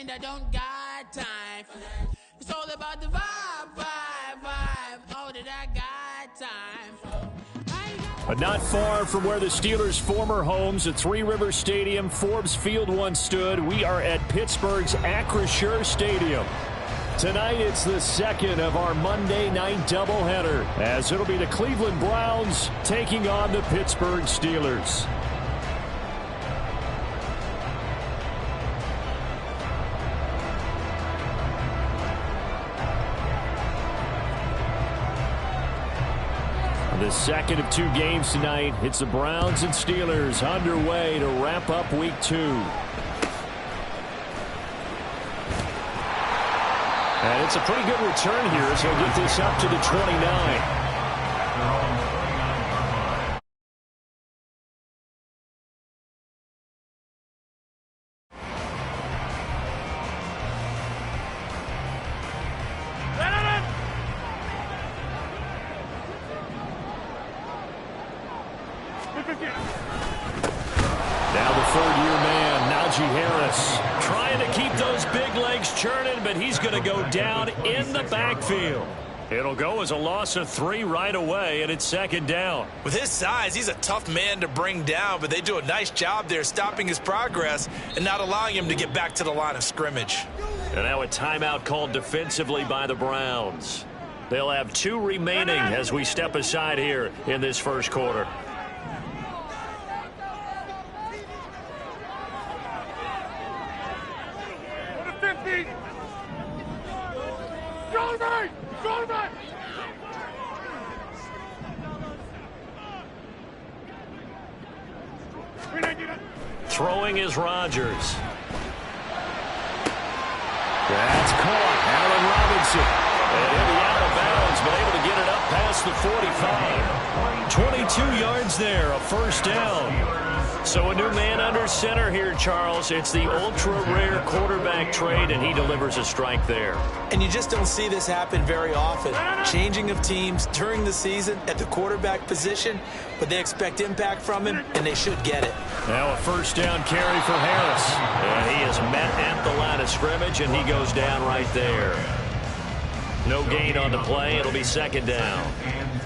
and I don't got time for that. It's all about the vibe, vibe, vibe. Oh, that I got time for. But not far from where the Steelers' former homes at Three Rivers Stadium, Forbes Field once stood, we are at Pittsburgh's Acrisure Stadium. Tonight, it's the second of our Monday night doubleheader, as it'll be the Cleveland Browns taking on the Pittsburgh Steelers. The second of two games tonight. It's the Browns and Steelers underway to wrap up week 2. And it's a pretty good return here as he'll get this up to the 29. Now the third-year man, Najee Harris, trying to keep those big legs churning, but he's going to go down in the backfield. It'll go as a loss of 3 right away, and it's second down. With his size, he's a tough man to bring down, but they do a nice job there stopping his progress and not allowing him to get back to the line of scrimmage. And now a timeout called defensively by the Browns. They'll have 2 remaining as we step aside here in this first quarter. Throwing is Rodgers. That's caught. Allen Robinson. And in the out of bounds, but able to get it up past the 45. 22 yards there, a first down. So a new man under center here, Charles. It's the ultra-rare quarterback trade, and he delivers a strike there. And you just don't see this happen very often. Changing of teams during the season at the quarterback position, but they expect impact from him, and they should get it. Now a first down carry for Harris. And he is met at the line of scrimmage, and he goes down right there. No gain on the play. It'll be second down.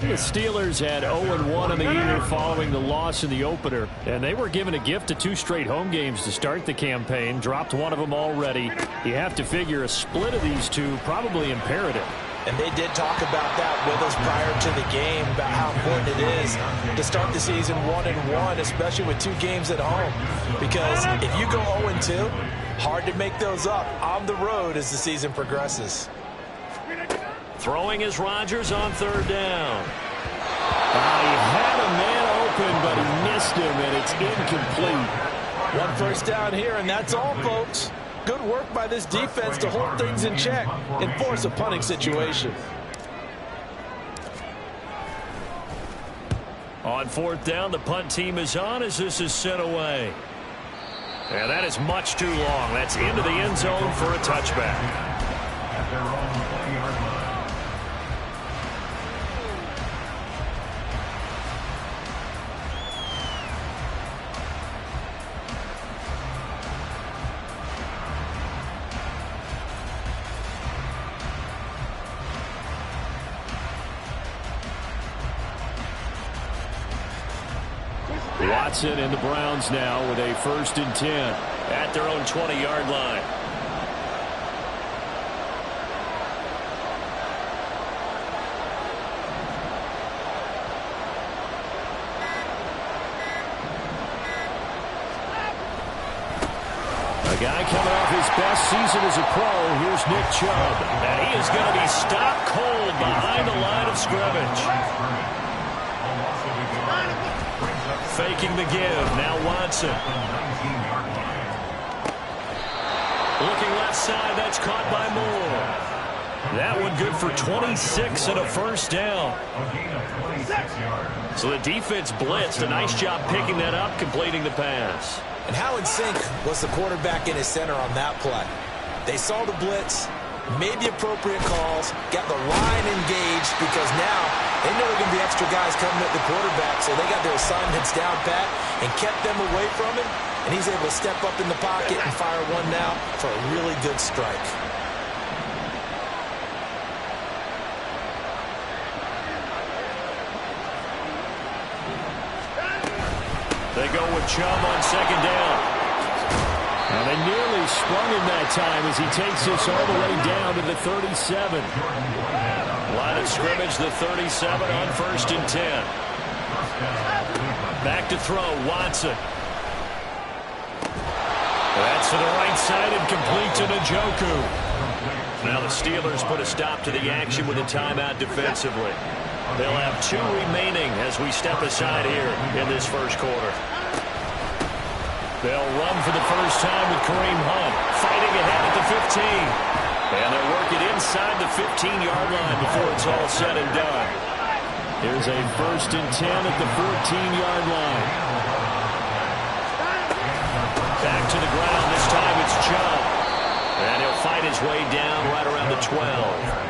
The Steelers had 0-1 in the year following the loss in the opener, and they were given a gift of 2 straight home games to start the campaign. Dropped one of them already. You have to figure a split of these 2 probably imperative. And they did talk about that with us prior to the game, about how important it is to start the season 1-1, especially with 2 games at home. Because if you go 0-2, hard to make those up on the road as the season progresses. Throwing is Rodgers on third down. He had a man open, but he missed him, and it's incomplete. 1 first down here, and that's all, folks. Good work by this defense to hold things in check and force a punting situation. On fourth down, the punt team is on as this is sent away. And that is much too long. That's into the end zone for a touchback. Watson and the Browns now with a 1st and 10 at their own 20-yard line. A guy coming off his best season as a pro. Here's Nick Chubb. And he is going to be stopped cold behind the line of scrimmage. Faking the give. Now Watson. Looking left side. That's caught by Moore. That one good for 26 and a first down. So the defense blitzed. A nice job picking that up, completing the pass. And how in sync was the quarterback in his center on that play? They saw the blitz, made the appropriate calls, got the line engaged because now they know there are going to be extra guys coming at the quarterback, so they got their assignments down pat and kept them away from him, and he's able to step up in the pocket and fire one now for a really good strike. They go with Chubb on second down. And they nearly sprung him that time as he takes this all the way down to the 37. Line of scrimmage, the 37 on 1st and 10. Back to throw, Watson. That's to the right side and complete to Njoku. Now the Steelers put a stop to the action with a timeout defensively. They'll have 2 remaining as we step aside here in this first quarter. They'll run for the first time with Kareem Hunt fighting ahead at the 15. And they'll work it inside the 15-yard line before it's all said and done. Here's a 1st and 10 at the 14-yard line. Back to the ground. This time it's Chubb. And he'll fight his way down right around the 12.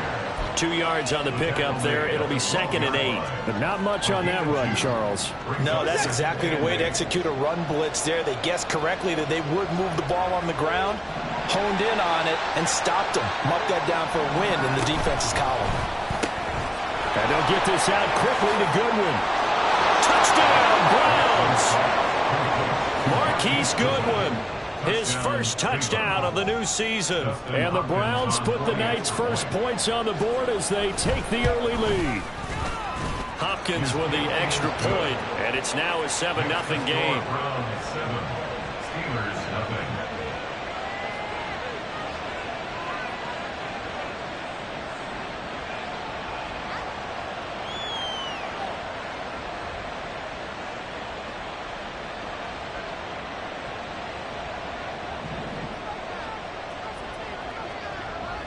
2 yards on the pickup there. It'll be 2nd and 8. But not much on that run, Charles. No, that's exactly the way to execute a run blitz there. They guessed correctly that they would move the ball on the ground, honed in on it, and stopped them. Mucked that down for a win in the defense's column. And they'll get this out quickly to Goodwin. Touchdown, Browns! Marquise Goodwin. His first touchdown of the new season. And the Browns put the Knights' first points on the board as they take the early lead. Hopkins with the extra point, and it's now a 7-0 game.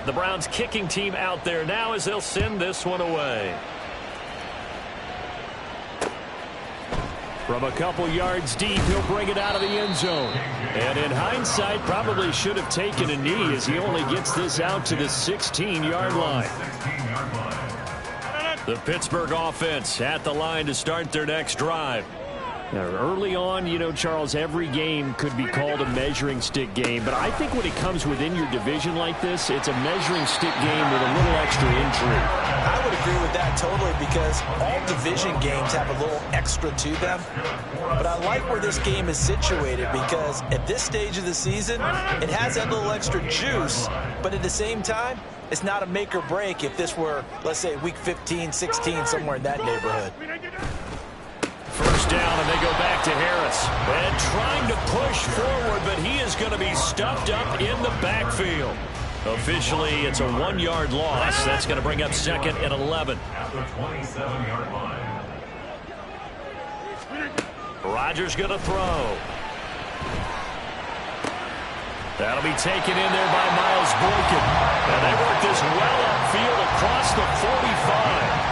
The Browns kicking team out there now as they'll send this one away. From a couple yards deep, he'll bring it out of the end zone. And in hindsight, probably should have taken a knee as he only gets this out to the 16-yard line. The Pittsburgh offense at the line to start their next drive. Now, early on, you know, Charles, every game could be called a measuring stick game. But I think when it comes within your division like this, it's a measuring stick game with a little extra intrigue. I would agree with that totally because all division games have a little extra to them. But I like where this game is situated because at this stage of the season, it has that little extra juice. But at the same time, it's not a make or break if this were, let's say, week 15, 16, somewhere in that neighborhood. First down, and they go back to Harris. And trying to push forward, but he is going to be stuffed up in the backfield. Officially, it's a 1-yard loss. That's going to bring up 2nd and 11. At the 27-yard line. Rodgers going to throw. That'll be taken in there by Miles Boykin. And they work this well upfield across the 45.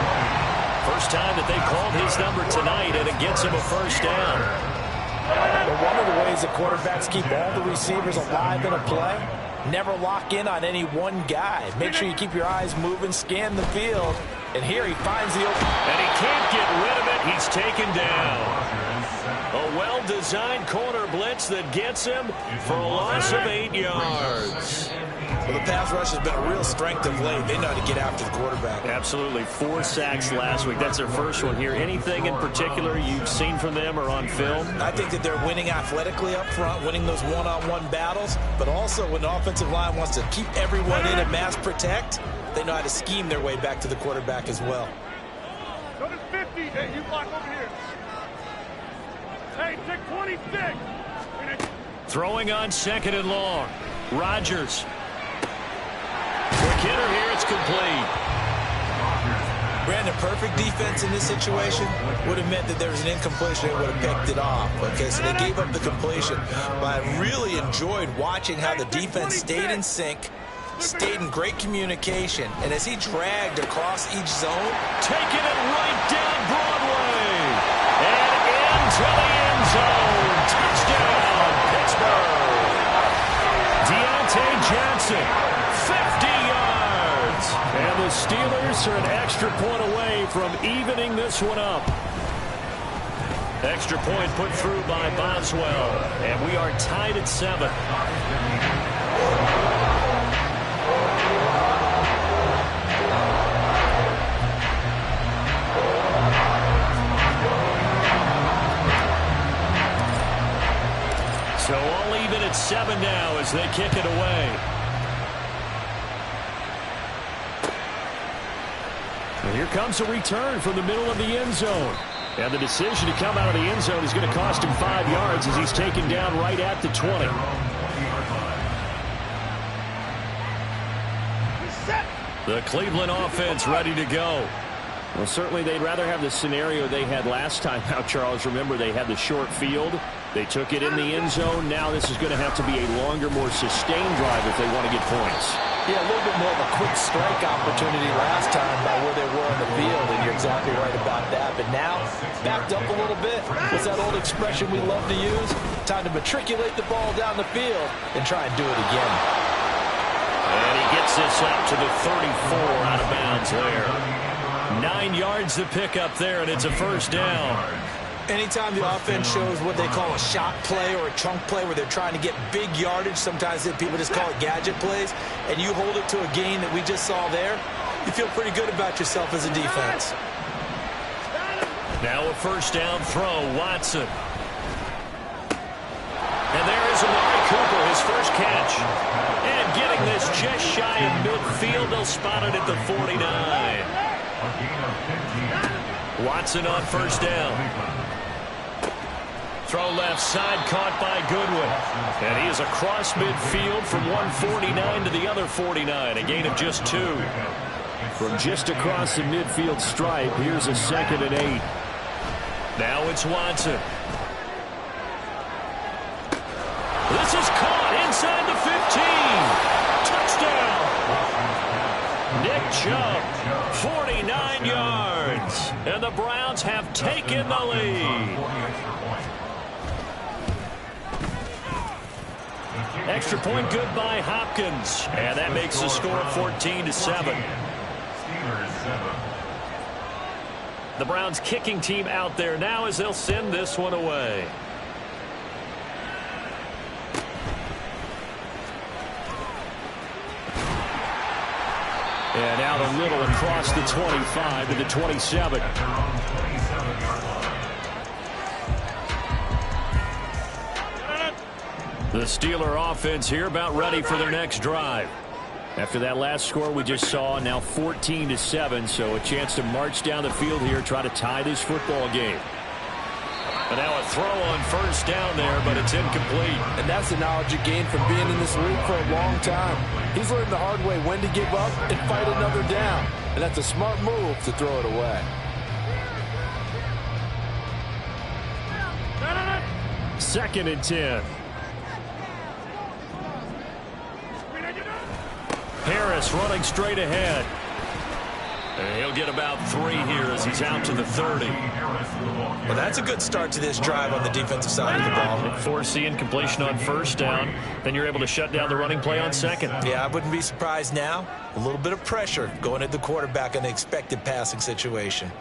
First time that they called his number tonight, and it gets him a first down. But one of the ways the quarterbacks keep all the receivers alive in a play, never lock in on any one guy. Make sure you keep your eyes moving, scan the field, and here he finds the open. And he can't get rid of it. He's taken down. A well-designed corner blitz that gets him for a loss of 8 yards. Well, the pass rush has been a real strength of late. They know how to get after the quarterback. Absolutely. 4 sacks last week. That's their first one here. Anything in particular you've seen from them or on film? I think that they're winning athletically up front, winning those one-on-one battles, but also when the offensive line wants to keep everyone in and mass protect, they know how to scheme their way back to the quarterback as well. Go to 50. Hey, you block over here. Hey, take 26. Throwing on 2nd and long. Rodgers. Quick hitter here. It's complete. Brandon, perfect defense in this situation would have meant that there was an incompletion. They would have picked it off. Okay, so they gave up the completion. But I really enjoyed watching how the defense stayed in sync, stayed in great communication, and as he dragged across each zone, taking it right down Broadway and into the end zone. Touchdown, Pittsburgh. Deontay Johnson, 50 yards. And the Steelers are an extra point away from evening this one up. Extra point put through by Boswell. And we are tied at 7. So all even at 7 now as they kick it away. And here comes a return from the middle of the end zone. And the decision to come out of the end zone is going to cost him 5 yards as he's taken down right at the 20. The Cleveland offense ready to go. Well, certainly they'd rather have the scenario they had last time out, Charles. Remember, they had the short field. They took it in the end zone. Now this is going to have to be a longer, more sustained drive if they want to get points. Yeah, a little bit more of a quick strike opportunity last time by where they were on the field, and you're exactly right about that. But now, backed up a little bit. What's that old expression we love to use? Time to matriculate the ball down the field and try and do it again. And he gets this up to the 34 out of bounds there. 9 yards to pick up there, and it's a first down. Anytime the offense shows what they call a shot play or a chunk play where they're trying to get big yardage, sometimes people just call it gadget plays, and you hold it to a gain that we just saw there, you feel pretty good about yourself as a defense. Now a first down throw, Watson. And there is Amari Cooper, his first catch. And getting this just shy of midfield, they'll spot it at the 49. Watson on first down. Throw left side, caught by Goodwin. And he is across midfield from 149 to the other 49, a gain of just 2. From just across the midfield stripe, here's a 2nd and 8. Now it's Watson. This is caught inside the 15. Touchdown. Nick Chubb, 49 yards. And the Browns have taken the lead. Extra point good by Hopkins. And that makes the score 14-7. The Browns kicking team out there now as they'll send this one away. And out a little across the 25 to the 27. The Steeler offense here about ready for their next drive. After that last score we just saw, now 14-7, so a chance to march down the field here, try to tie this football game. And now a throw on first down there, but it's incomplete. And that's the knowledge you gain from being in this league for a long time. He's learned the hard way when to give up and fight another down. And that's a smart move to throw it away. Second and 10. Harris running straight ahead. And he'll get about 3 here as he's out to the 30. Well, that's a good start to this drive on the defensive side of the ball. Foreseeing completion on first down. Then you're able to shut down the running play on second. Yeah, I wouldn't be surprised now. A little bit of pressure going at the quarterback in the expected passing situation.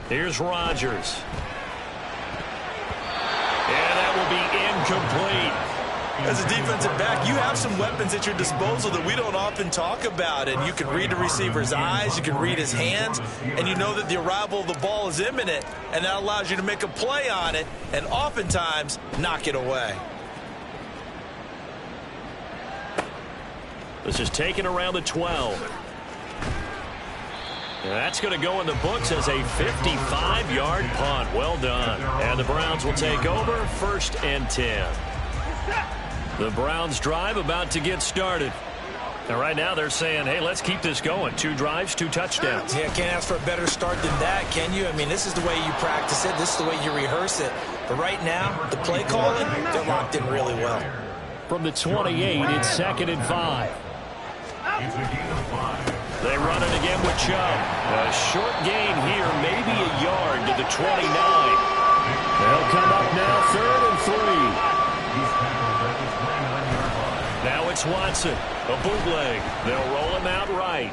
Here's Rodgers. And that will be incomplete. As a defensive back, you have some weapons at your disposal that we don't often talk about. And you can read the receiver's eyes, you can read his hands, and you know that the arrival of the ball is imminent. And that allows you to make a play on it and oftentimes knock it away. This is taken around the 12. And that's going to go in the books as a 55-yard punt. Well done. And the Browns will take over, 1st and 10. The Browns drive about to get started. And right now they're saying, hey, let's keep this going. 2 drives, 2 touchdowns. Yeah, can't ask for a better start than that, can you? I mean, this is the way you practice it. This is the way you rehearse it. But right now, the play calling, they're locked in really well. From the 28, it's 2nd and 5. They run it again with Chubb. A short gain here, maybe a yard to the 29. They'll come up now 3rd and 3. Now it's Watson. A bootleg. They'll roll him out right.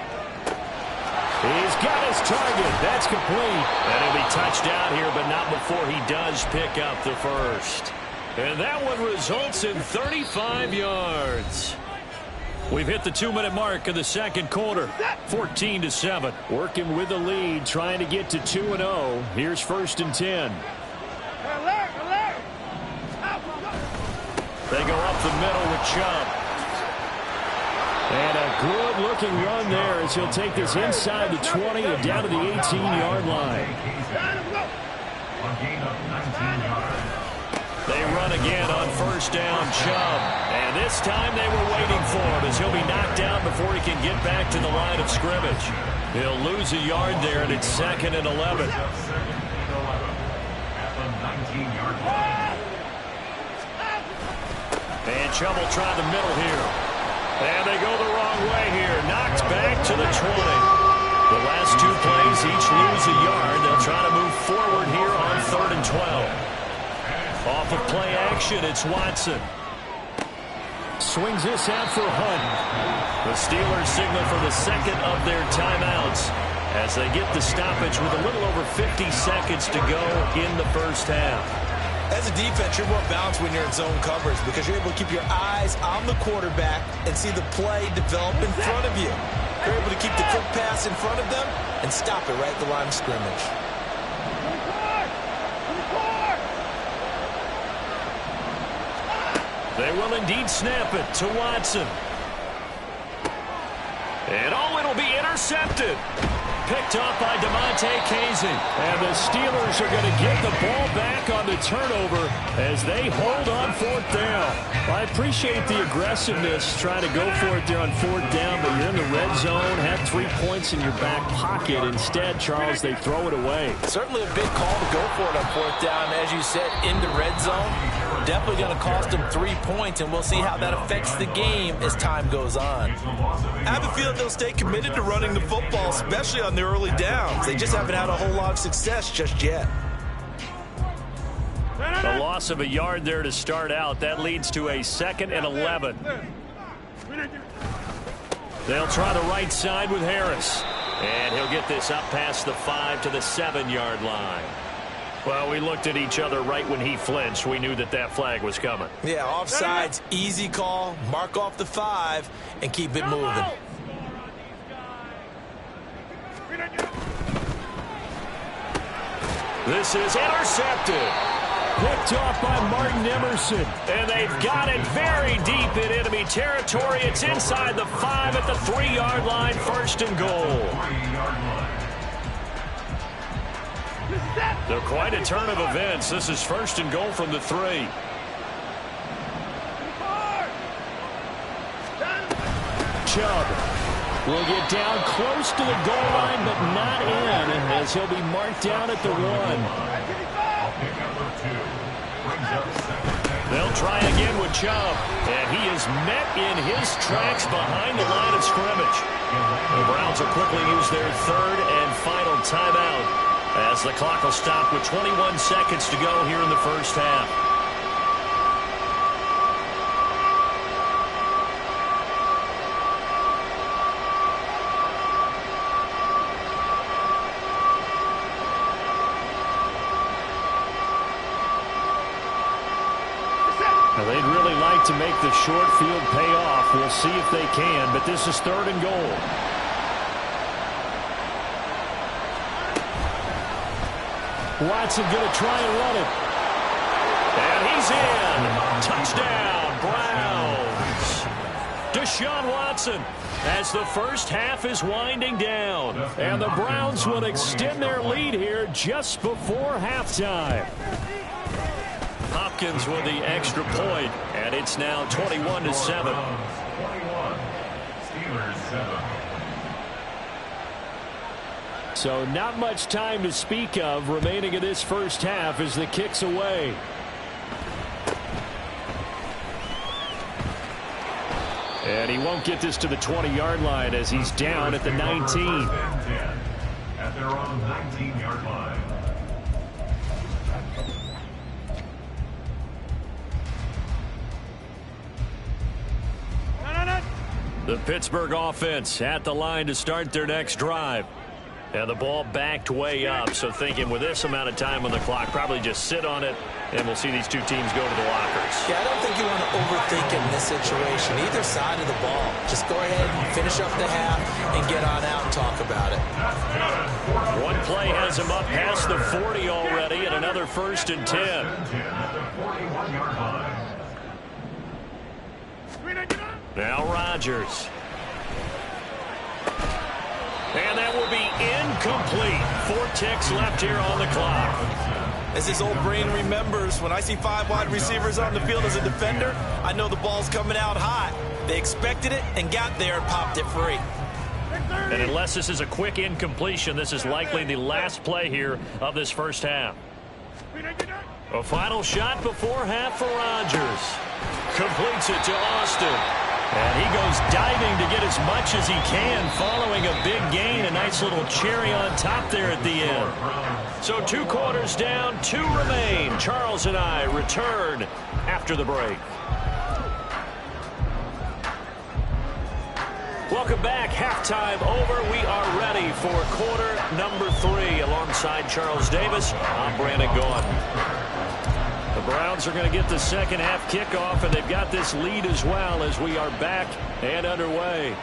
He's got his target. That's complete. And he'll be touched out here, but not before he does pick up the first. And that one results in 35 yards. We've hit the 2-minute mark of the second quarter. 14-7. Working with the lead, trying to get to 2-0. Here's 1st and 10. They go up the middle with Chubb. And a good-looking run there as he'll take this inside the 20 and down to the 18-yard line. They run again on 1st down, Chubb. And this time they were waiting for him as he'll be knocked down before he can get back to the line of scrimmage. He'll lose a yard there, and it's 2nd and 11. And Chubb will try the middle here. And they go the wrong way here. Knocked back to the 20. The last 2 plays each lose a yard. They'll try to move forward here on 3rd and 12. Off of play action, it's Watson. Swings this out for Hunt. The Steelers signal for the 2nd of their timeouts as they get the stoppage with a little over 50 seconds to go in the first half. As a defense, you're more balanced when you're in zone coverage because you're able to keep your eyes on the quarterback and see the play develop in front of you. You're able to keep the quick pass in front of them and stop it right at the line of scrimmage. They will indeed snap it to Watson. And it'll be intercepted. Picked off by DeMonte Casey. And the Steelers are going to get the ball back on the turnover as they hold on 4th down. I appreciate the aggressiveness trying to go for it there on 4th down, but you're in the red zone, have 3 points in your back pocket. Instead, Charles, they throw it away. Certainly a big call to go for it on 4th down. As you said, in the red zone, definitely going to cost them 3 points, and we'll see how that affects the game as time goes on. I have a feeling they'll stay committed to running the football, especially on the early downs. They just haven't had a whole lot of success just yet. A loss of a yard there to start out. That leads to a 2nd and 11. They'll try the right side with Harris. And he'll get this up past the 5 to the 7-yard line. Well, we looked at each other right when he flinched. We knew that that flag was coming. Yeah, offsides, easy call. Mark off the 5 and keep it moving. This is intercepted. Picked off by Martin Emerson. And they've got it very deep in enemy territory. It's inside the 5 at the 3-yard line. 1st and goal. They're quite a turn of events. This is 1st and goal from the 3. Chubb will get down close to the goal line, but not in, as he'll be marked down at the 1. They'll try again with Chubb, and he is met in his tracks behind the line of scrimmage. The Browns will quickly use their 3rd and final timeout as the clock will stop with 21 seconds to go here in the first half. They'd really like to make the short field pay off. We'll see if they can, but this is 3rd and goal. Watson going to try and run it. And he's in. Touchdown, Browns. Deshaun Watson as the first half is winding down. And the Browns will extend their lead here just before halftime. Hopkins with the extra point, and it's now 21-7. 21. Steelers 7. So not much time to speak of remaining in this first half as the kick's away. And he won't get this to the 20-yard line as he's down at the 19. At their own 19-yard line. The Pittsburgh offense at the line to start their next drive. And the ball backed way up, so thinking with this amount of time on the clock, probably just sit on it, and we'll see these two teams go to the lockers. Yeah, I don't think you want to overthink in this situation. Either side of the ball. Just go ahead and finish up the half and get on out and talk about it. One play has him up past the 40 already, and another 1st and 10. Now Rodgers. And that will be incomplete. 4 ticks left here on the clock. As his old brain remembers, when I see 5 wide receivers on the field as a defender, I know the ball's coming out hot. They expected it and got there and popped it free. And unless this is a quick incompletion, this is likely the last play here of this first half. A final shot before half for Rodgers. Completes it to Austin. And he goes diving to get as much as he can following a big gain. A nice little cherry on top there at the end. So 2 quarters down, 2 remain. Charles and I return after the break. Welcome back. Halftime over. We are ready for quarter number 3. Alongside Charles Davis, I'm Brandon Gaudin. The Browns are going to get the second half kickoff, and they've got this lead as well as we are back and underway.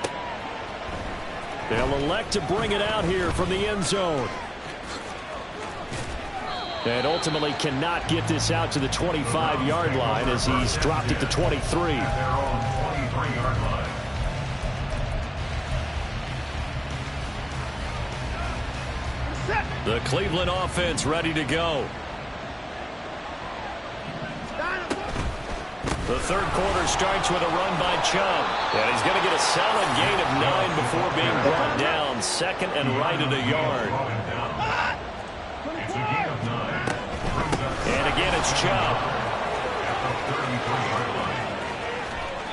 They'll elect to bring it out here from the end zone. And ultimately cannot get this out to the 25-yard line as he's dropped at the 23. The Cleveland offense ready to go. The third quarter starts with a run by Chubb. And he's going to get a solid gain of 9 before being brought down. 2nd and right at a yard. And again, it's Chubb.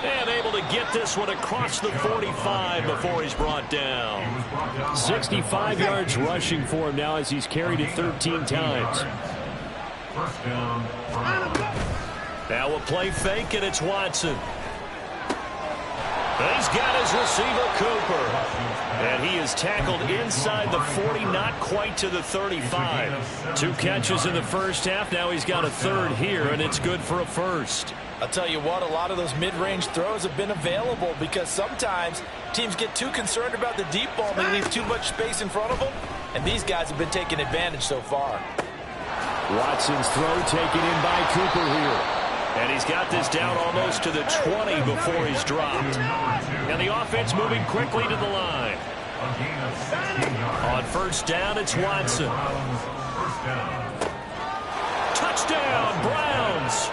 And able to get this one across the 45 before he's brought down. 65 yards rushing for him now as he's carried it 13 times. First down. Now a play fake, and it's Watson. He's got his receiver, Cooper. And he is tackled inside the 40, not quite to the 35. 2 catches in the first half. Now he's got a 3rd here, and it's good for a 1st. I'll tell you what, a lot of those mid-range throws have been available because sometimes teams get too concerned about the deep ball and they leave too much space in front of them, and these guys have been taking advantage so far. Watson's throw taken in by Cooper here. And he's got this down almost to the 20 before he's dropped. And the offense moving quickly to the line. On first down, it's Watson. Touchdown, Browns.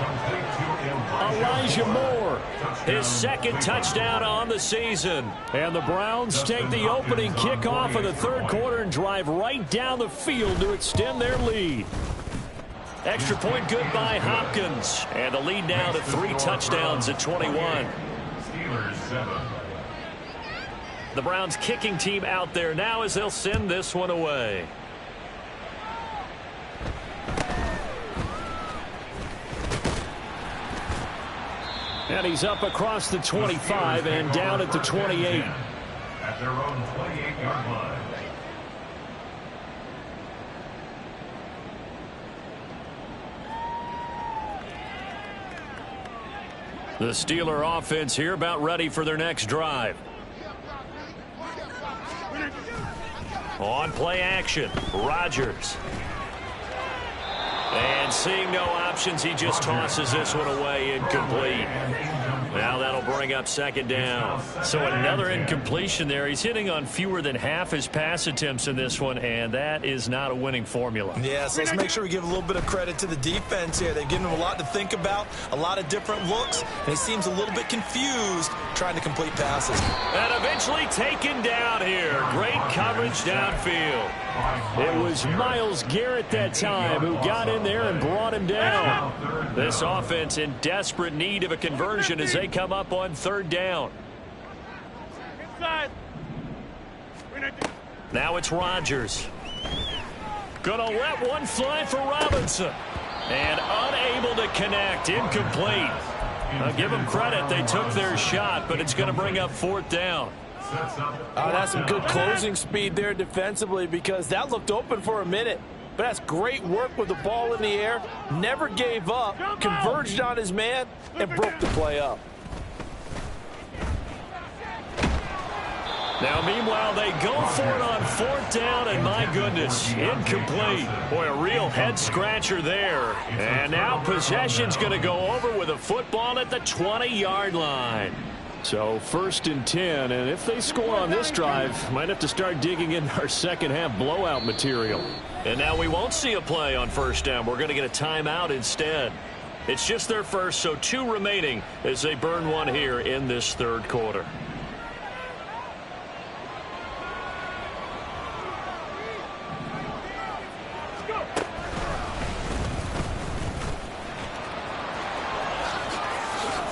Elijah Moore, his 2nd touchdown on the season. And the Browns take the opening kickoff of the 3rd quarter and drive right down the field to extend their lead. Extra point good by Hopkins. And the lead now to 3 touchdowns at 21. Steelers 7. The Browns kicking team out there now as they'll send this one away. And he's up across the 25 and down at the 28. At their own 28-yard line. The Steeler offense here about ready for their next drive. On play action, Rodgers. And seeing no options, he just tosses this one away, incomplete. Now that'll bring up 2nd down. So another incompletion there. He's hitting on fewer than half his pass attempts in this one, and that is not a winning formula. Yeah, so let's make sure we give a little bit of credit to the defense here. They've given him a lot to think about, a lot of different looks, and he seems a little bit confused trying to complete passes. And eventually taken down here. Great coverage downfield. It was Myles Garrett that time who got in there and brought him down. This offense in desperate need of a conversion as they come up on 3rd down. Now it's Rodgers. Gonna let one fly for Robinson. And unable to connect. Incomplete. I'll give them credit. They took their shot, but it's going to bring up 4th down. That's some good closing speed there defensively, because that looked open for a minute. But that's great work with the ball in the air. Never gave up, converged on his man, and broke the play up. Now, meanwhile, they go for it on 4th down, and my goodness, incomplete. Boy, a real head-scratcher there. And now possession's going to go over with a football at the 20-yard line. So 1st and 10, and if they score on this drive, might have to start digging in our second-half blowout material. And now we won't see a play on 1st down. We're going to get a timeout instead. It's just their first, so 2 remaining as they burn one here in this 3rd quarter.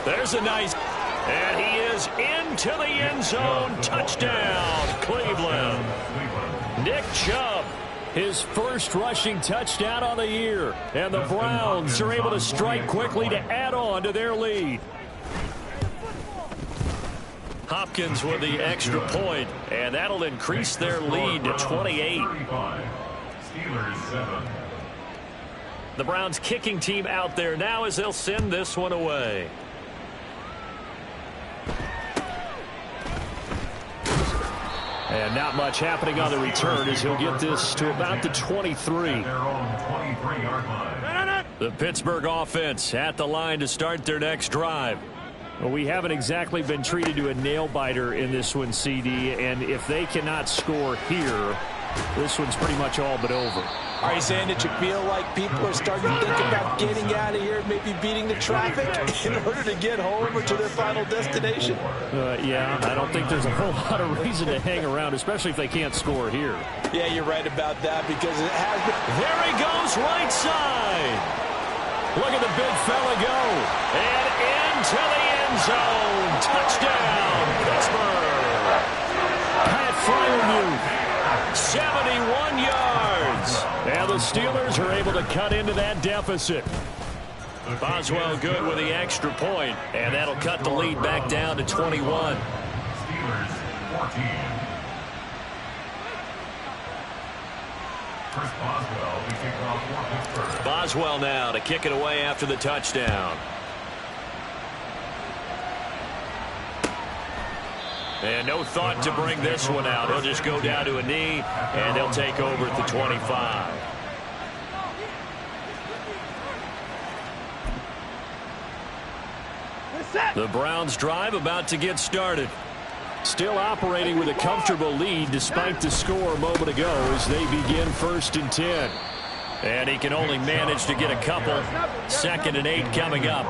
There's a nice, and he is into the end zone. Touchdown, Cleveland. Nick Chubb, his first rushing touchdown on the year. And the Browns are able to strike quickly to add on to their lead. Hopkins with the extra point, and that'll increase their lead to 28. The Browns kicking team out there now as they'll send this one away. And not much happening on the return as he'll get this to about the 23. The Pittsburgh offense at the line to start their next drive. Well, we haven't exactly been treated to a nail-biter in this one, CD, and if they cannot score here, this one's pretty much all but over. Are you saying that you feel like people are starting to think about getting out of here, maybe beating the traffic in order to get home or to their final destination? Yeah, I don't think there's a whole lot of reason to hang around, especially if they can't score here. Yeah, you're right about that, because it has been. There he goes, right side. Look at the big fella go. And into the end zone. Touchdown, Pittsburgh. Pat Freiermuth. 71 yards. And the Steelers are able to cut into that deficit. Boswell good with the extra point, and that'll cut the lead back down to 21. Steelers 14. Chris Boswell to kick off for Pittsburgh. Boswell now to kick it away after the touchdown. And no thought to bring this one out. He'll just go down to a knee, and he'll take over at the 25. The Browns drive about to get started. Still operating with a comfortable lead despite the score a moment ago as they begin 1st and 10. And he can only manage to get a couple. 2nd and 8 coming up.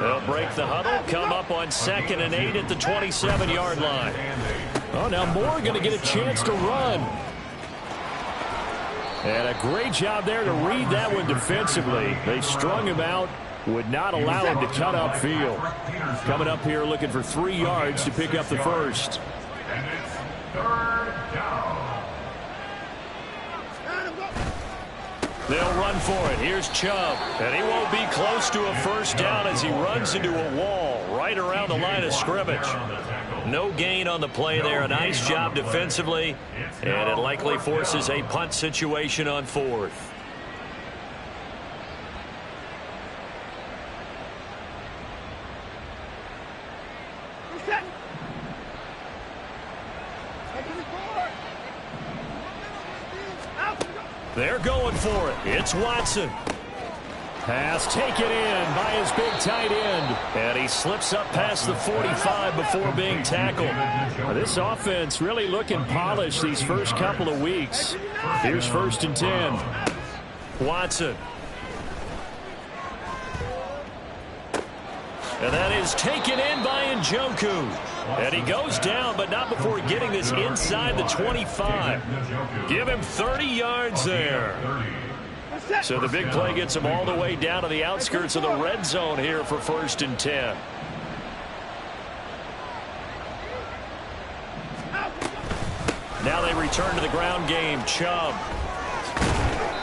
They'll break the huddle, come up on 2nd and 8 at the 27-yard line. Oh, now Moore going to get a chance to run. And a great job there to read that one defensively. They strung him out, would not allow him to cut upfield. Coming up here looking for 3 yards to pick up the first. And it's 3rd down. They'll run for it. Here's Chubb. And he won't be close to a first down as he runs into a wall right around the line of scrimmage. No gain on the play there. A nice job defensively. And it likely forces a punt situation on 4th. They're going for it. It's Watson. Pass taken in by his big tight end. And he slips up past the 45 before being tackled. This offense really looking polished these first couple of weeks. Here's 1st and 10. Watson. And that is taken in by Njoku. And he goes down, but not before getting this inside the 25. Give him 30 yards there. So the big play gets him all the way down to the outskirts of the red zone here for 1st and 10. Now they return to the ground game. Chubb.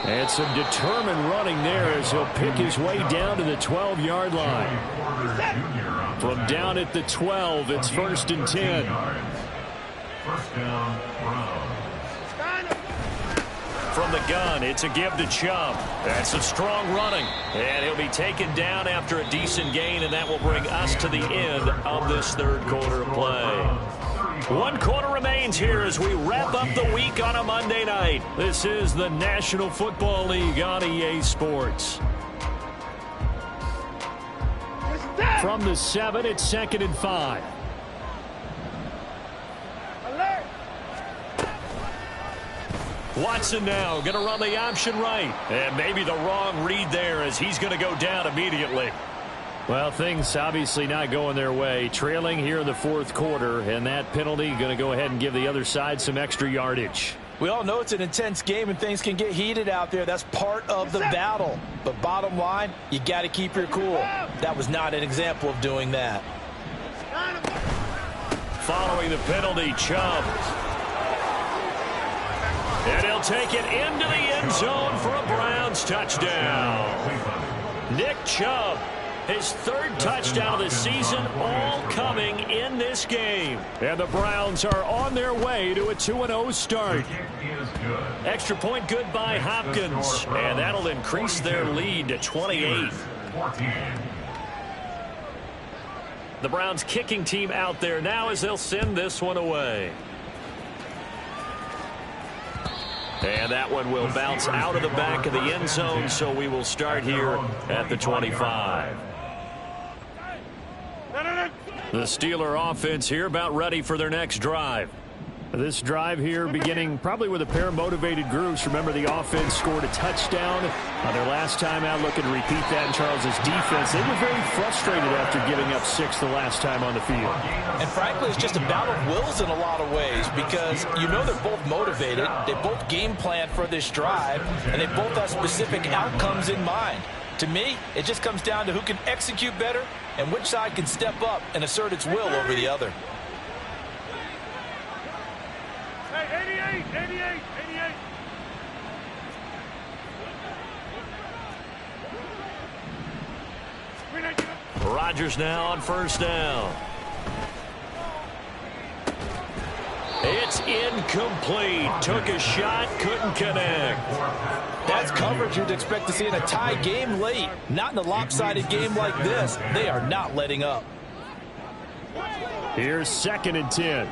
And some determined running there as he'll pick his way down to the 12-yard line. From down at the 12, it's 1st and 10. First down, Browns. From the gun, it's a give to Chubb. That's some strong running. And he'll be taken down after a decent gain, and that will bring us to the end of this third quarter of play. 1 quarter remains here as we wrap up the week on a Monday night. This is the National Football League on EA Sports. From the 7, it's 2nd and 5. Watson now going to run the option right. And maybe the wrong read there as he's going to go down immediately. Well, things obviously not going their way. Trailing here in the fourth quarter, and that penalty going to go ahead and give the other side some extra yardage. We all know it's an intense game and things can get heated out there. That's part of the battle. But bottom line, you got to keep your cool. That was not an example of doing that. Following the penalty, Chubb. And he'll take it into the end zone for a Browns touchdown. Nick Chubb, his 3rd touchdown of the season, all coming in this game. And the Browns are on their way to a 2-0 start. Extra point good by Hopkins. And that'll increase their lead to 28. The Browns kicking team out there now as they'll send this one away. And that one will bounce out of the back of the end zone, so we will start here at the 25. The Steeler offense here about ready for their next drive. This drive here beginning probably with a pair of motivated groups. Remember, the offense scored a touchdown on their last time out. Looking to repeat that in Charles's defense. They were very frustrated after giving up 6 the last time on the field. And frankly, it's just a battle of wills in a lot of ways because you know they're both motivated. They both game plan for this drive, and they both have specific outcomes in mind. To me, it just comes down to who can execute better and which side can step up and assert its will over the other. Hey, 88. Rodgers now on first down. It's incomplete. Took a shot, couldn't connect. That's coverage you'd expect to see in a tie game late. Not in a lopsided game like this. They are not letting up. Here's 2nd and 10.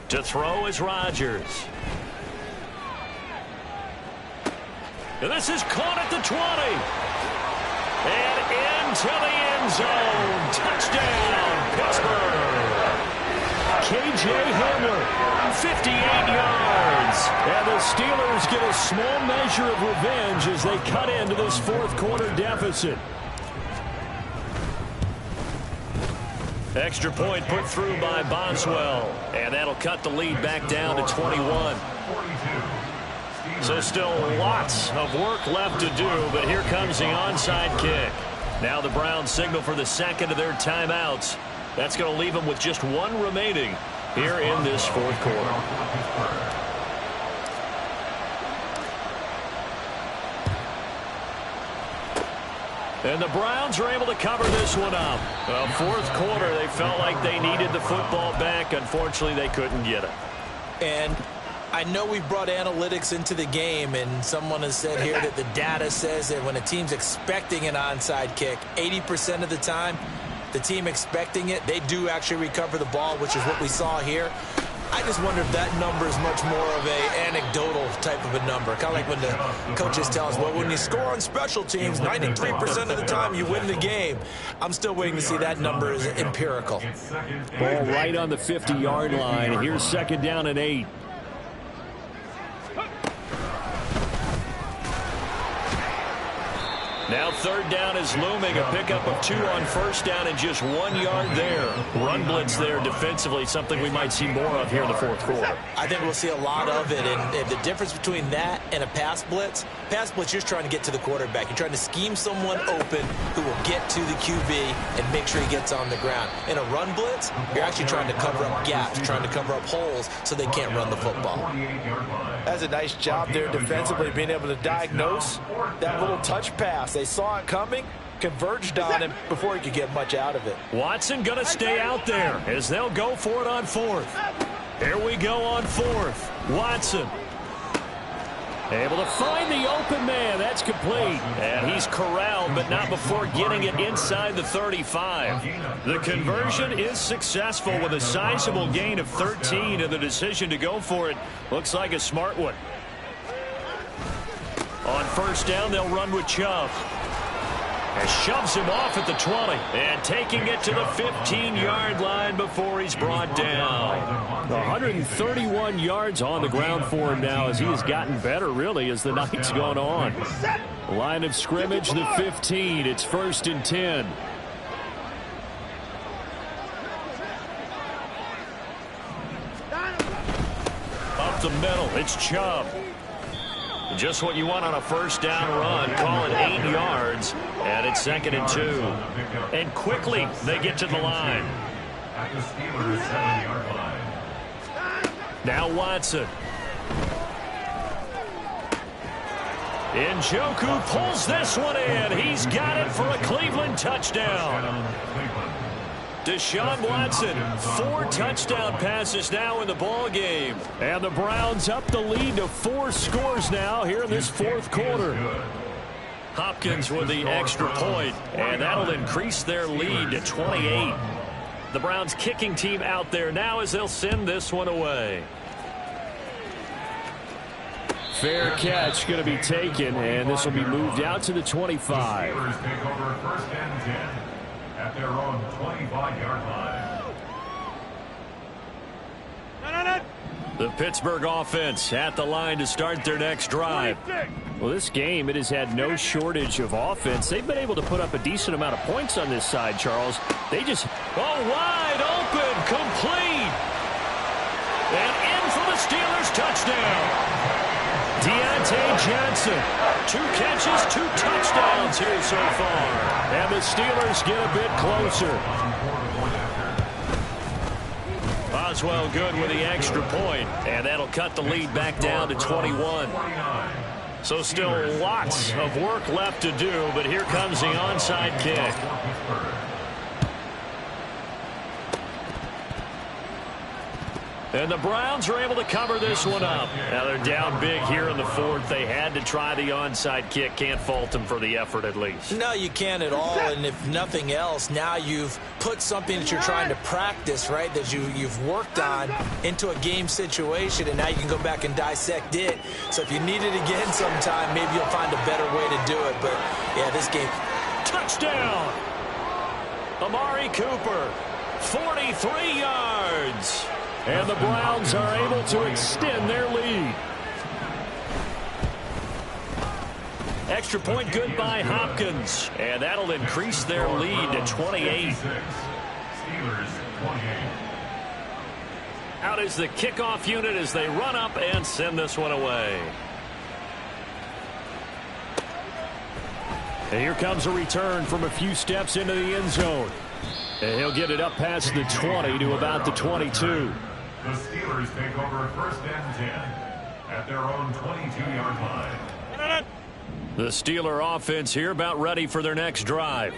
To throw is Rodgers. And this is caught at the 20. And into the end zone. Touchdown, Pittsburgh. K.J. Hamler, 58 yards. And the Steelers get a small measure of revenge as they cut into this fourth quarter deficit. Extra point put through by Boswell. And that'll cut the lead back down to 21. So still lots of work left to do, but here comes the onside kick. Now the Browns signal for the second of their timeouts. That's going to leave them with just 1 remaining here in this fourth quarter. And the Browns are able to cover this one up. Well, fourth quarter, they felt like they needed the football back. Unfortunately, they couldn't get it. And I know we brought analytics into the game, and someone has said here that the data says that when a team's expecting an onside kick, 80% of the time, the team expecting it, they do actually recover the ball, which is what we saw here. I just wonder if that number is much more of an anecdotal type of a number. Kind of like when the coaches tell us, well, when you score on special teams, 93% of the time you win the game. I'm still waiting to see that number is empirical. Ball right on the 50-yard line. Here's 2nd down and 8. Now 3rd down is looming. A pickup of 2 on first down and just 1 yard there. Run blitz there defensively, something we might see more of here in the fourth quarter. I think we'll see a lot of it. And the difference between that and a pass blitz, you're just trying to get to the quarterback. You're trying to scheme someone open who will get to the QB and make sure he gets on the ground. In a run blitz, you're actually trying to cover up gaps, trying to cover up holes so they can't run the football. That's a nice job there defensively, being able to diagnose that little touch pass. They saw it coming, converged on him before he could get much out of it. Watson going to stay out there as they'll go for it on fourth. Here we go on fourth. Watson able to find the open man. That's complete. And he's corralled, but not before getting it inside the 35. The conversion is successful with a sizable gain of 13, and the decision to go for it looks like a smart one. On first down, they'll run with Chubb. And shoves him off at the 20. And taking it to the 15-yard line before he's brought down. 131 yards on the ground for him now as he has gotten better, really, as the night's gone on. Line of scrimmage, the 15. It's 1st and 10. Up the middle, it's Chubb. Just what you want on a first down run. Call it 8 yards, and it's 2nd and 2. And quickly, they get to the line. At the Steelers' 7-yard line. Now Watson. Njoku pulls this one in. He's got it for a Cleveland touchdown. Deshaun Watson, 4 touchdown passes now in the ball game. And the Browns up the lead to 4 scores now here in this 4th quarter. Hopkins with the extra point, and that'll increase their lead to 28. The Browns kicking team out there now as they'll send this one away. Fair catch going to be taken, and this will be moved out to the 25. Steelers take over 1st and 10 at their own 25-yard line. The Pittsburgh offense at the line to start their next drive. Well, this game, it has had no shortage of offense. They've been able to put up a decent amount of points on this side, Charles. They just... wide open, complete. And in for the Steelers touchdown. Deontay Johnson, 2 catches, 2 touchdowns here so far. And the Steelers get a bit closer. Boswell good with the extra point, and that'll cut the lead back down to 21. So still lots of work left to do, but here comes the onside kick. And the Browns are able to cover this one up. Now they're down big here in the 4th. They had to try the onside kick. Can't fault them for the effort at least. No, you can't at all. And if nothing else, now you've put something that you're trying to practice, right, that you've worked on into a game situation, and now you can go back and dissect it. So if you need it again sometime, maybe you'll find a better way to do it. But, yeah, this game. Touchdown! Amari Cooper, 43 yards. And the Browns are able to extend their lead. Extra point good by Hopkins. And that'll increase their lead to 28. Steelers 28. Out is the kickoff unit as they run up and send this one away. And here comes a return from a few steps into the end zone. And he'll get it up past the 20 to about the 22. The Steelers take over 1st and 10 at their own 22-yard line. The Steeler offense here about ready for their next drive.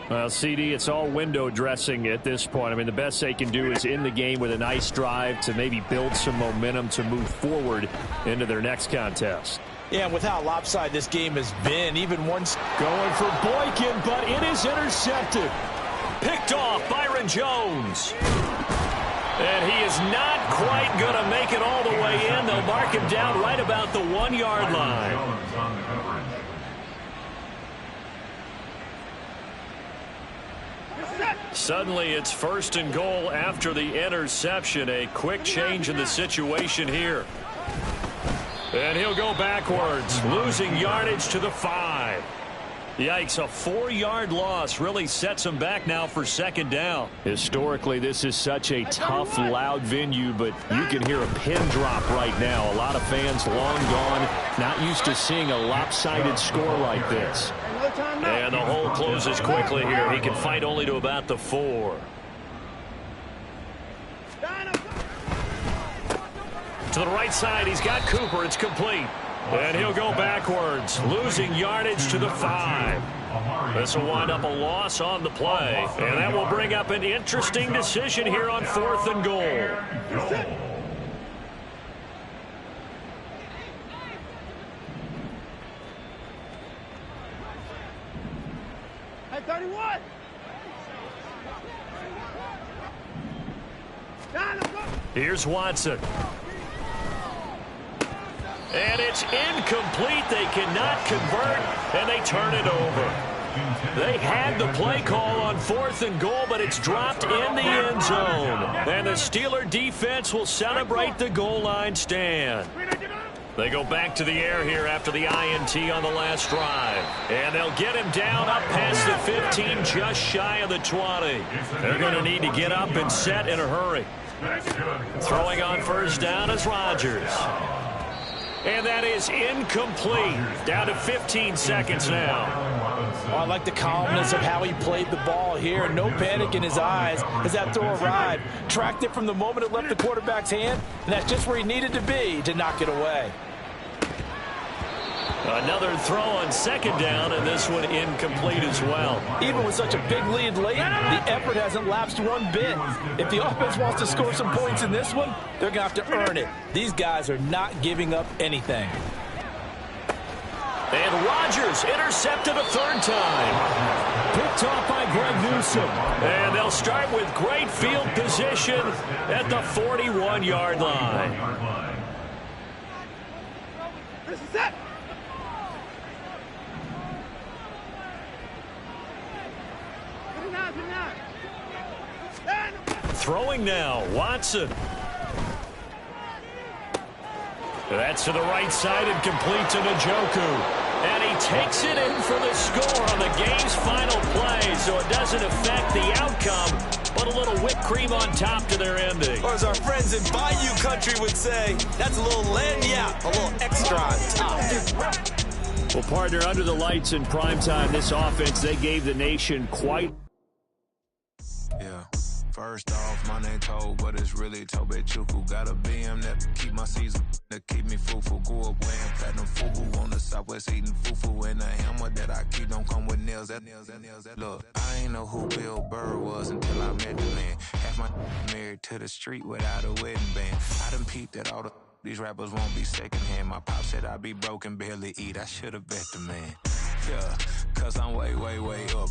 Well, CD, it's all window dressing at this point. I mean, the best they can do is end the game with a nice drive to maybe build some momentum to move forward into their next contest. Yeah, with how lopsided this game has been, even once going for Boykin, but it is intercepted. Picked off Byron Jones. And he is not quite going to make it all the way in. They'll mark him down right about the 1-yard line. Suddenly it's 1st and goal after the interception. A quick change in the situation here. And he'll go backwards, losing yardage to the 5. Yikes, a 4-yard loss really sets him back now for 2nd down. Historically, this is such a tough, loud venue, but you can hear a pin drop right now. A lot of fans long gone, not used to seeing a lopsided score like this. And the hole closes quickly here. He can fight only to about the 4. To the right side, he's got Cooper. It's complete. And he'll go backwards, losing yardage to the 5. This will wind up a loss on the play, and that will bring up an interesting decision here on 4th and goal. Hey, 31! Here's Watson. And it's incomplete. They cannot convert, and they turn it over. They had the play call on 4th and goal, but it's dropped in the end zone. And the Steeler defense will celebrate the goal line stand. They go back to the air here after the INT on the last drive. And they'll get him down up past the 15, just shy of the 20. They're going to need to get up and set in a hurry. Throwing on first down is Rodgers. And that is incomplete. Down to 15 seconds now. Well, I like the calmness of how he played the ball here. No panic in his eyes as that throw arrived. Tracked it from the moment it left the quarterback's hand, and that's just where he needed to be to knock it away. Another throw on second down, and this one incomplete as well. Even with such a big lead late, the effort hasn't lapsed one bit. If the offense wants to score some points in this one, they're going to have to earn it. These guys are not giving up anything. And Rodgers intercepted a third time. Picked off by Greg Newsome. And they'll start with great field position at the 41-yard line. This is it! Throwing now, Watson. That's to the right side and complete to Njoku. And he takes it in for the score on the game's final play, so it doesn't affect the outcome, but a little whipped cream on top to their ending. Or as our friends in Bayou Country would say, that's a little lagniappe, a little extra on top. Well, partner, under the lights in primetime, this offense, they gave the nation quite. Yeah. First off, my name Toad, but it's really Tobe Chuku. Got a BM that keep my season, that keep me fufu. Grew up wearing platinum fubu on the Southwest eating fufu. And the hammer that I keep don't come with nails. Look, I ain't know who Bill Burr was until I met the man. Half my married to the street without a wedding band. I done peeped at all these rappers won't be secondhand. My pop said I'd be broke and barely eat. I should've bet the man. Yeah, cause I'm way, way, way up.